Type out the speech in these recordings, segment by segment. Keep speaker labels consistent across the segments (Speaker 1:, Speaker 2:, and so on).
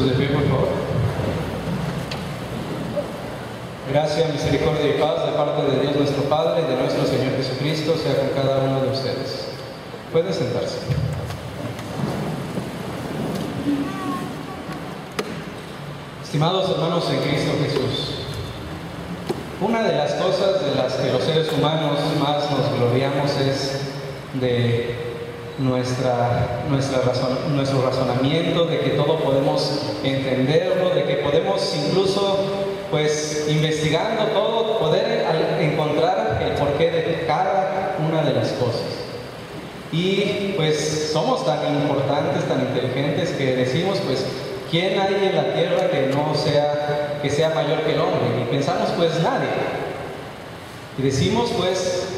Speaker 1: de pie, por favor. Gracia, misericordia y paz de parte de Dios nuestro Padre y de nuestro Señor Jesucristo sea con cada uno de ustedes. Pueden sentarse. Estimados hermanos en Cristo Jesús, una de las cosas de las que los seres humanos más nos gloriamos es de nuestro razonamiento, de que todo podemos entenderlo, de que podemos incluso, investigando todo, poder encontrar el porqué de cada una de las cosas. Y somos tan importantes, tan inteligentes que decimos, ¿quién hay en la tierra que sea mayor que el hombre? Y pensamos, nadie. Y decimos,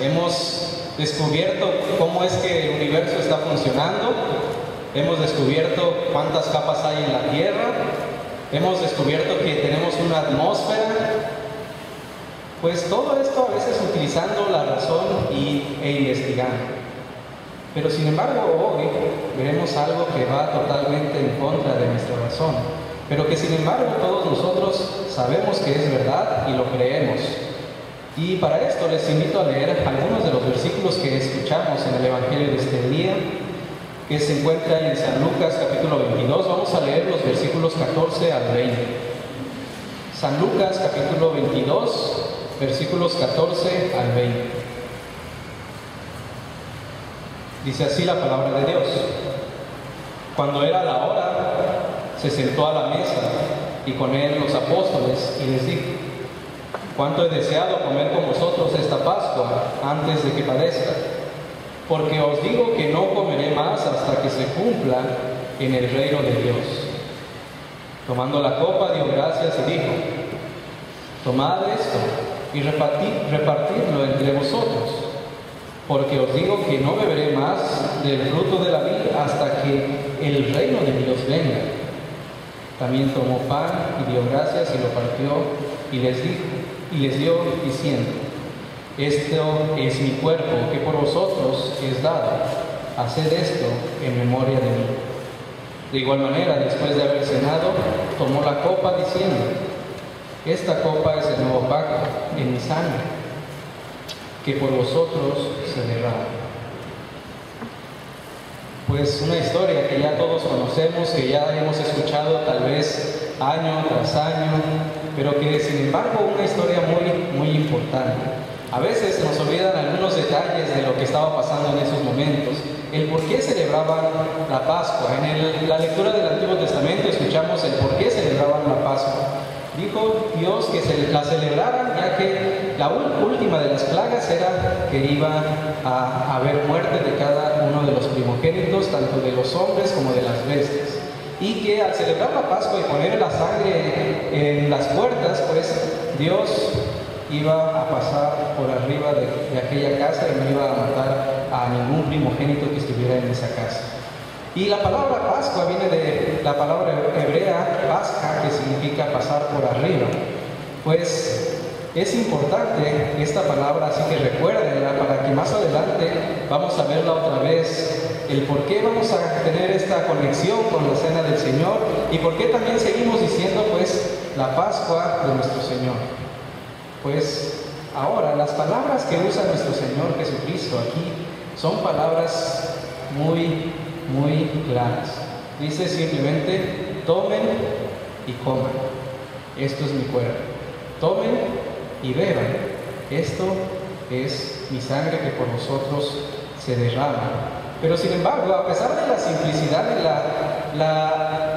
Speaker 1: hemos descubierto cómo es que el universo está funcionando, hemos descubierto cuántas capas hay en la Tierra, hemos descubierto que tenemos una atmósfera, todo esto a veces utilizando la razón e investigando. Pero sin embargo hoy veremos algo que va totalmente en contra de nuestra razón, pero que sin embargo todos nosotros sabemos que es verdad y lo creemos. Y para esto les invito a leer algunos de los versículos que escuchamos en el Evangelio de este día, que se encuentran en San Lucas capítulo 22. Vamos a leer los versículos 14 al 20. San Lucas capítulo 22, versículos 14 al 20. Dice así la palabra de Dios. Cuando era la hora, se sentó a la mesa y con él los apóstoles y les dijo: cuánto he deseado comer con vosotros esta Pascua antes de que padezca, porque os digo que no comeré más hasta que se cumpla en el reino de Dios. Tomando la copa dio gracias y dijo: tomad esto y repartidlo entre vosotros, porque os digo que no beberé más del fruto de la vid hasta que el reino de Dios venga. También tomó pan y dio gracias y lo partió y les dio diciendo: esto es mi cuerpo que por vosotros es dado, haced esto en memoria de mí. De igual manera, después de haber cenado, tomó la copa diciendo: esta copa es el nuevo pacto en mi sangre, que por vosotros se derrama. Una historia que ya todos conocemos, que ya hemos escuchado tal vez año tras año, pero que sin embargo una historia muy importante. A veces nos olvidan algunos detalles de lo que estaba pasando en esos momentos, el por qué celebraban la Pascua. En la lectura del Antiguo Testamento escuchamos el por qué celebraban la Pascua. Dijo Dios que la celebraran, ya que la última de las plagas era que iba a haber muerte de cada uno de los primogénitos, tanto de los hombres como de las bestias. Y que al celebrar la Pascua y poner la sangre en las puertas, Dios iba a pasar por arriba de aquella casa y no iba a matar a ningún primogénito que estuviera en esa casa. Y la palabra Pascua viene de la palabra hebrea pasca, que significa pasar por arriba. Es importante esta palabra, así que recuérdenla para que más adelante vamos a verla otra vez, el por qué vamos a tener esta conexión con la cena del Señor y por qué también seguimos diciendo la Pascua de nuestro Señor. Ahora las palabras que usa nuestro Señor Jesucristo aquí son palabras muy claras. Dice simplemente: tomen y coman, esto es mi cuerpo. Tomen y beban, esto es mi sangre que por vosotros se derrama. Pero sin embargo, a pesar de la simplicidad y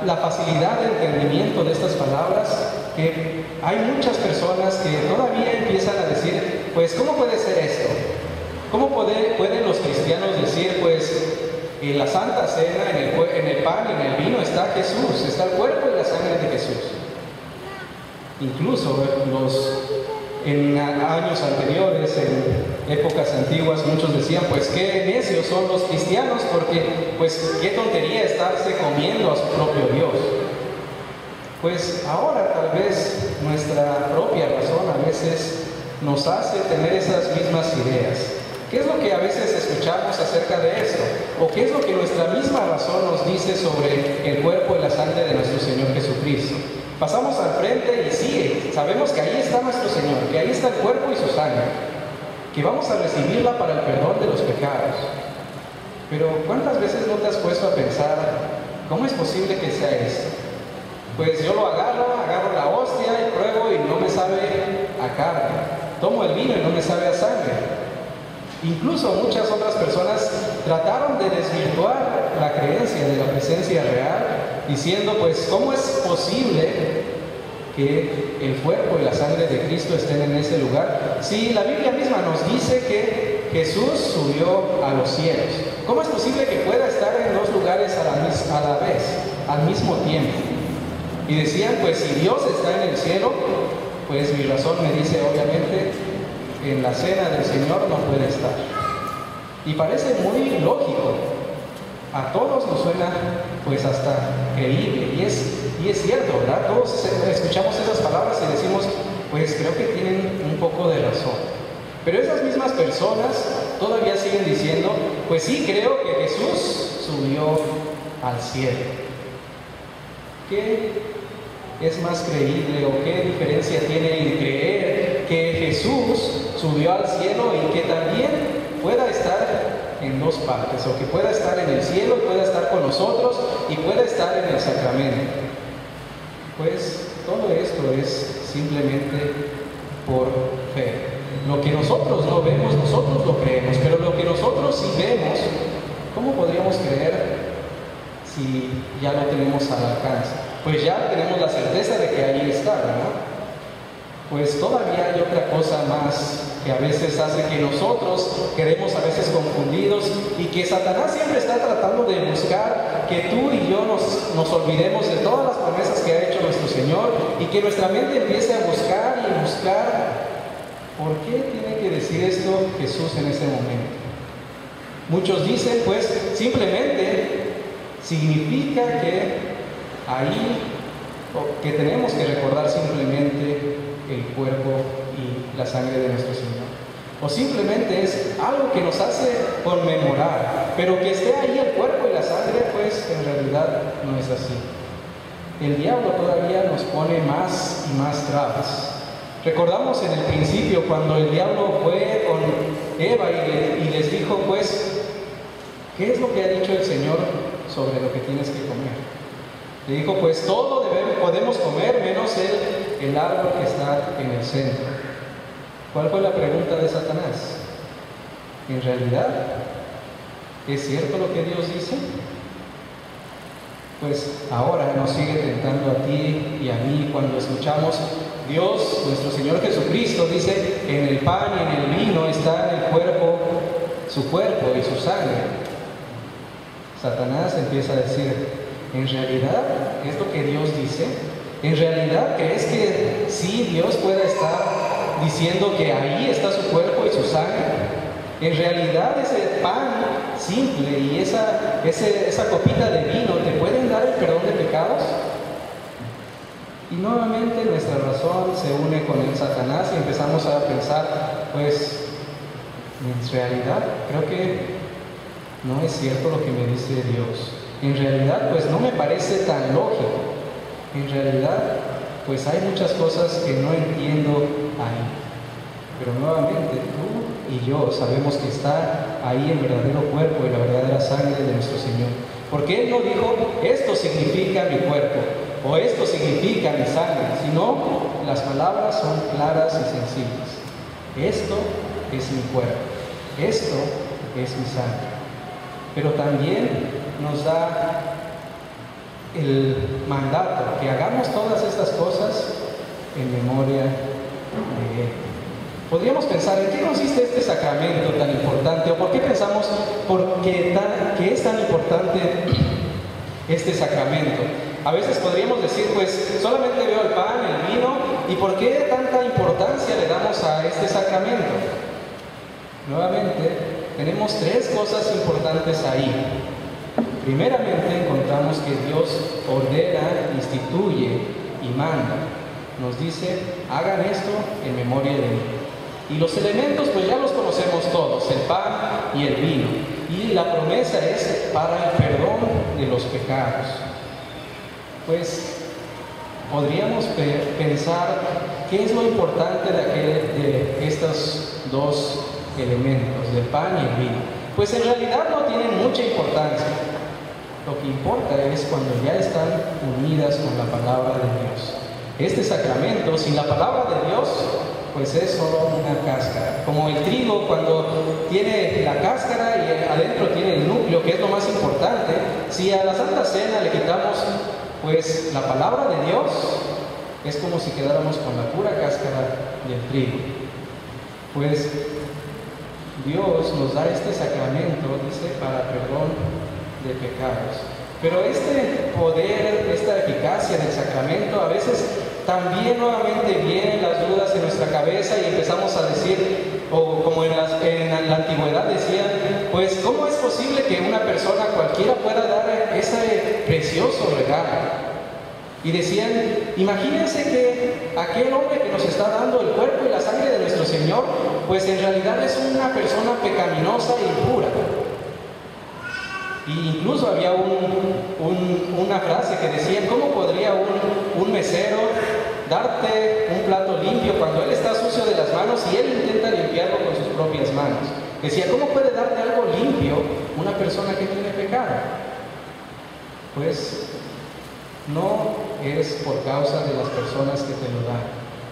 Speaker 1: la facilidad de entendimiento de estas palabras, que hay muchas personas que todavía empiezan a decir, ¿cómo puede ser esto? ¿Cómo pueden los cristianos decir, en la Santa Cena, en el pan y en el vino está Jesús, está el cuerpo y la sangre de Jesús? Incluso en años anteriores, en épocas antiguas, muchos decían, qué necios son los cristianos, porque qué tontería estarse comiendo a su propio Dios. Ahora tal vez nuestra propia razón a veces nos hace tener esas mismas ideas, ¿Qué es lo que a veces escuchamos acerca de esto? ¿O qué es lo que nuestra misma razón nos dice sobre el cuerpo y la sangre de nuestro Señor Jesucristo? Pasamos al frente y sí, sabemos que ahí está nuestro Señor, que ahí está el cuerpo y su sangre, que vamos a recibirla para el perdón de los pecados. Pero ¿cuántas veces no te has puesto a pensar, cómo es posible que sea esto? Pues yo lo agarro la hostia y pruebo y no me sabe a carne. Tomo el vino y no me sabe a sangre. Incluso muchas otras personas trataron de desvirtuar la creencia de la presencia real, diciendo, pues, ¿cómo es posible que el cuerpo y la sangre de Cristo estén en ese lugar? Si la Biblia misma nos dice que Jesús subió a los cielos, ¿cómo es posible que pueda estar en dos lugares a la vez, al mismo tiempo? Y decían, pues, si Dios está en el cielo, pues mi razón me dice, obviamente, en la cena del Señor no puede estar. Y parece muy lógico. A todos nos suena pues hasta creíble. Y es cierto, ¿verdad? Todos escuchamos esas palabras y decimos, pues creo que tienen un poco de razón. Pero esas mismas personas todavía siguen diciendo, pues sí, creo que Jesús subió al cielo. ¿Qué es más creíble o qué diferencia tiene en creer que Jesús subió al cielo y que también pueda estar en dos partes, o que pueda estar en el cielo, pueda estar con nosotros y pueda estar en el sacramento? Pues todo esto es simplemente por fe. Lo que nosotros no vemos, nosotros lo creemos, pero lo que nosotros sí vemos, ¿cómo podríamos creer si ya lo tenemos al alcance? Pues ya tenemos la certeza de que ahí está, ¿verdad? Pues todavía hay otra cosa más que a veces hace que nosotros quedemos a veces confundidos y que Satanás siempre está tratando de buscar que tú y yo nos olvidemos de todas las promesas que ha hecho nuestro Señor y que nuestra mente empiece a buscar y buscar. ¿Por qué tiene que decir esto Jesús en ese momento? Muchos dicen, pues, simplemente significa que ahí, que tenemos que recordar simplemente el cuerpo y la sangre de nuestro Señor. O simplemente es algo que nos hace conmemorar, pero que esté ahí el cuerpo y la sangre, pues en realidad no es así. El diablo todavía nos pone más y más trabas. Recordamos en el principio cuando el diablo fue con Eva y les dijo, pues, ¿qué es lo que ha dicho el Señor sobre lo que tienes que comer? Le dijo, pues todo podemos comer menos el árbol que está en el centro. ¿Cuál fue la pregunta de Satanás? ¿En realidad es cierto lo que Dios dice? Pues ahora nos sigue tentando a ti y a mí cuando escuchamos Dios, nuestro Señor Jesucristo, dice, en el pan y en el vino está el cuerpo, su cuerpo y su sangre. Satanás empieza a decir, ¿en realidad es lo que Dios dice? ¿En realidad crees que sí Dios puede estar diciendo que ahí está su cuerpo y su sangre? ¿En realidad ese pan simple y esa copita de vino te pueden dar el perdón de pecados? Y nuevamente nuestra razón se une con el Satanás y empezamos a pensar, pues, en realidad creo que no es cierto lo que me dice Dios. En realidad, pues no me parece tan lógico. En realidad, pues hay muchas cosas que no entiendo ahí. Pero nuevamente, tú y yo sabemos que está ahí el verdadero cuerpo y la verdadera sangre de nuestro Señor. Porque Él no dijo, esto significa mi cuerpo, o esto significa mi sangre, sino las palabras son claras y sencillas. Esto es mi cuerpo, esto es mi sangre. Pero también nos da el mandato que hagamos todas estas cosas en memoria de Él. Podríamos pensar, ¿en qué consiste este sacramento tan importante? ¿O por qué pensamos que es tan importante este sacramento? A veces podríamos decir, pues, solamente veo el pan, el vino, ¿y por qué tanta importancia le damos a este sacramento? Nuevamente, tenemos tres cosas importantes ahí. Primeramente, encontramos que Dios ordena, instituye y manda. Nos dice, hagan esto en memoria de mí. Y los elementos, pues ya los conocemos todos. El pan, y el vino. Y la promesa es para el perdón de los pecados. Pues podríamos pensar qué es lo importante de estos dos elementos, del pan y el vino. Pues en realidad no tienen mucha importancia. Lo que importa es cuando ya están unidas con la palabra de Dios. Este sacramento, sin la palabra de Dios, pues es solo una cáscara. Como el trigo, cuando tiene la cáscara y adentro tiene el núcleo, que es lo más importante, si a la Santa Cena le quitamos pues la palabra de Dios, es como si quedáramos con la pura cáscara del trigo. Pues Dios nos da este sacramento, dice, para perdón de pecados. Pero este poder, esta eficacia del sacramento, a veces también nuevamente vienen las dudas en nuestra cabeza y empezamos a decir, o como en la antigüedad decían, pues ¿cómo es posible que una persona cualquiera pueda dar ese precioso regalo? Y decían, imagínense que aquel hombre que nos está dando el cuerpo y la sangre de nuestro Señor, pues en realidad es una persona pecaminosa e impura. Y incluso había una frase que decía, ¿cómo podría un mesero darte un plato limpio cuando él está sucio de las manos y él intenta limpiarlo con sus propias manos? Decía, ¿cómo puede darte algo limpio una persona que tiene pecado? Pues no es por causa de las personas que te lo dan.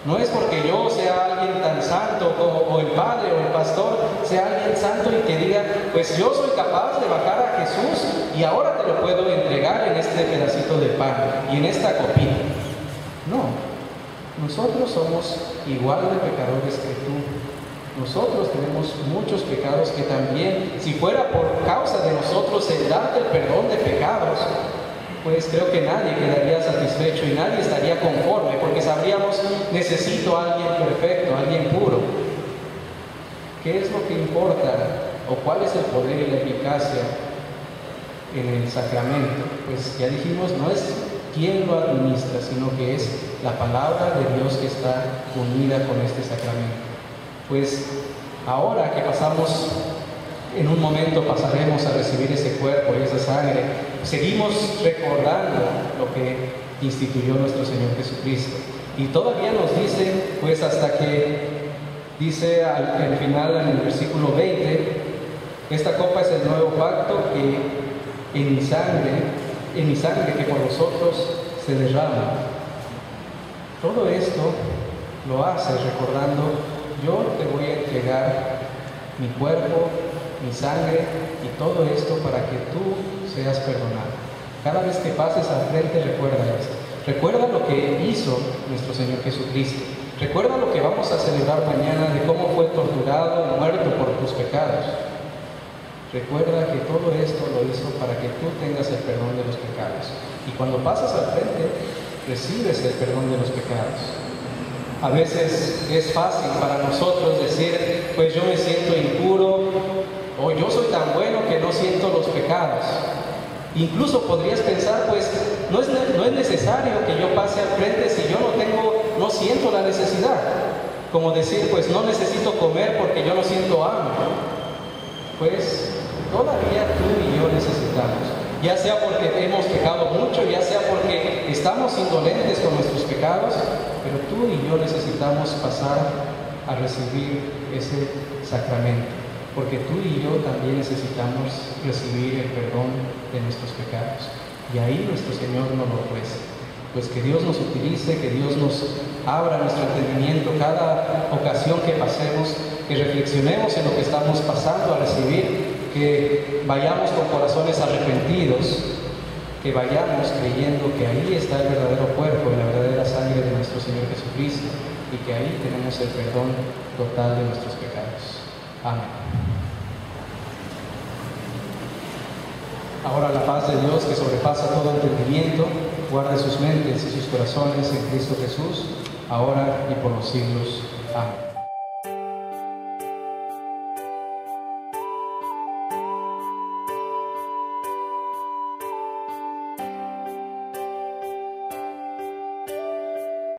Speaker 1: No es porque yo sea alguien tan santo o el padre o el pastor sea alguien santo y que diga, pues yo soy capaz de bajar a Jesús y ahora te lo puedo entregar en este pedacito de pan y en esta copita. No, nosotros somos igual de pecadores que tú. Nosotros tenemos muchos pecados que también, si fuera por causa de nosotros el darte el perdón de pecados, pues creo que nadie quedaría satisfecho y nadie estaría conforme, porque sabríamos, necesito a alguien perfecto, a alguien puro. ¿Qué es lo que importa? ¿O cuál es el poder y la eficacia en el sacramento? Pues ya dijimos, no es quién lo administra, sino que es la palabra de Dios que está unida con este sacramento. Pues ahora que pasamos, en un momento pasaremos a recibir ese cuerpo y esa sangre, seguimos recordando lo que instituyó nuestro Señor Jesucristo. Y todavía nos dice, pues hasta que dice al final en el versículo 20, esta copa es el nuevo pacto que en mi sangre que por vosotros se derrama. Todo esto lo hace recordando, yo te voy a entregar mi cuerpo, mi sangre y todo esto para que tú seas perdonado. Cada vez que pases al frente, recuerda esto. Recuerda lo que hizo nuestro Señor Jesucristo. Recuerda lo que vamos a celebrar mañana de cómo fue torturado y muerto por tus pecados. Recuerda que todo esto lo hizo para que tú tengas el perdón de los pecados. Y cuando pasas al frente, recibes el perdón de los pecados. A veces es fácil para nosotros decir, pues yo me siento impuro, o yo soy tan bueno que no siento los pecados. Incluso podrías pensar, pues no es necesario que yo pase al frente si yo no siento la necesidad. Como decir, pues no necesito comer porque yo no siento hambre. Pues todavía tú y yo necesitamos. Ya sea porque hemos pecado mucho, ya sea porque estamos indolentes con nuestros pecados, pero tú y yo necesitamos pasar a recibir ese sacramento, porque tú y yo también necesitamos recibir el perdón de nuestros pecados. Y ahí nuestro Señor nos lo ofrece. Pues que Dios nos utilice, que Dios nos abra nuestro entendimiento cada ocasión que pasemos, que reflexionemos en lo que estamos pasando a recibir, que vayamos con corazones arrepentidos, que vayamos creyendo que ahí está el verdadero cuerpo y la verdadera sangre de nuestro Señor Jesucristo y que ahí tenemos el perdón total de nuestros pecados. Amén. Ahora la paz de Dios, que sobrepasa todo entendimiento, guarde sus mentes y sus corazones en Cristo Jesús, ahora y por los siglos. Amén.